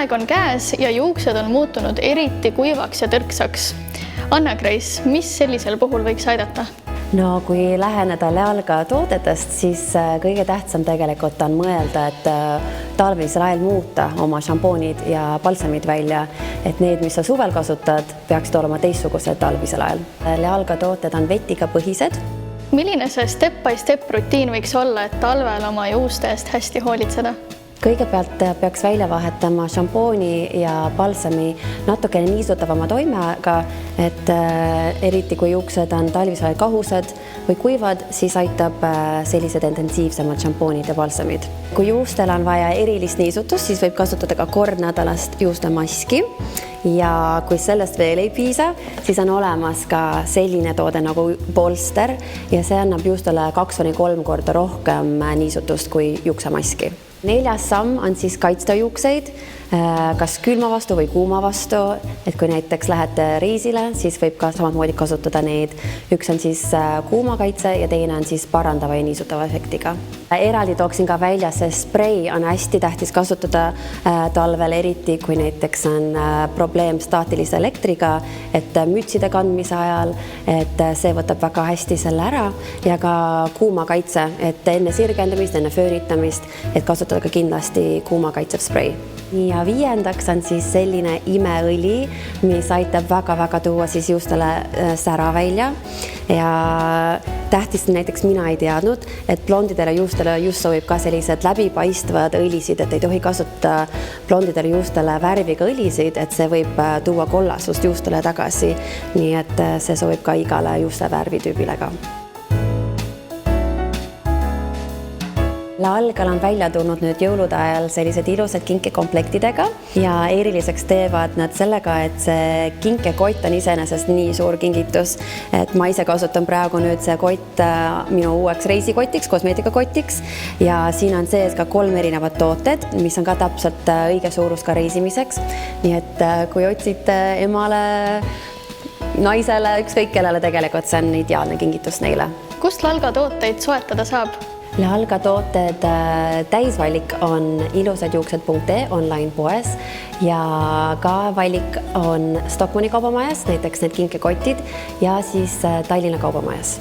Suveaeg on käes ja juuksed on muutunud eriti kuivaks ja tõrksaks. Anna-Kreis, mis sellisel puhul võiks aidata? No kui läheneda Lealga toodetest, siis kõige tähtsam tegelikult on mõelda, et talvisel ajal muuta oma šampoonid ja balsamid välja, et need, mis sa suvel kasutad, peaksid olema teistsugused talvisel ajal. Lealga tooted on vetiga põhised. Milline see step-by-step rutiin võiks olla, et talvel oma juuste eest hästi hoolitseda? Kõigepealt peaks välja vahetama šampooni ja balsami natukene niisutavama toimega, et eriti kui juuksed on talvisel kahused või kuivad, siis aitab sellised intensiivsemad šampoonid ja balsamid. Kui juustel on vaja erilist niisutust, siis võib kasutada ka kord nädalast juustemaski. Ja kui sellest veel ei piisa, siis on olemas ka selline toode nagu polster ja see annab juustele 2-3 korda rohkem niisutust kui juuksemaski. 4. samm on siis kaitsta juukseid, kas külma vastu või kuuma vastu, et kui näiteks lähete reisile, siis võib ka samamoodi kasutada neid. Üks on siis kuuma kaitse ja teine on siis parandava ja niisutava efektiga. Eraldi tooksin ka välja, see sprei on hästi tähtis kasutada talvel, eriti kui näiteks on probleem staatilise elektriga, et mütside kandmise ajal, et see võtab väga hästi selle ära ja ka kuuma kaitse, et enne sirgendamist, enne föönitamist, et kasutada ka kindlasti kuuma kaitsev sprei. Ja 5. on siis selline imeõli, mis aitab väga-väga tuua siis juustele sära välja ja tähtis näiteks mina ei teadnud, et blondidele juustele just sobib ka sellised läbipaistvad õlisid, et ei tohi kasutada blondidele juustele värviga õlisid, et see võib tuua kollasust juustele tagasi, nii et see sobib ka igale juuste värvitüübile ka. Lealgal on välja tulnud nüüd jõulude ajal sellised ilusad kinkekomplektidega ja eriliseks teevad nad sellega, et see kinkekott on iseenesest nii suur kingitus, et ma ise kasutan praegu nüüd see kott minu uueks reisikotiks, kosmeetikakotiks ja siin on sees ka 3 erinevat tooted, mis on ka täpselt õige suurus ka reisimiseks. Nii et kui otsid emale, naisele, ükskõik kellele tegelikult see on ideaalne kingitus neile. Kust Lealga tooteid soetada saab? Lealga tooted täisvalik on ilusadjuuksed.ee online poes ja ka valik on Stockmanni kaubamajas, näiteks need kinkekotid ja siis Tallinna kaubamajas.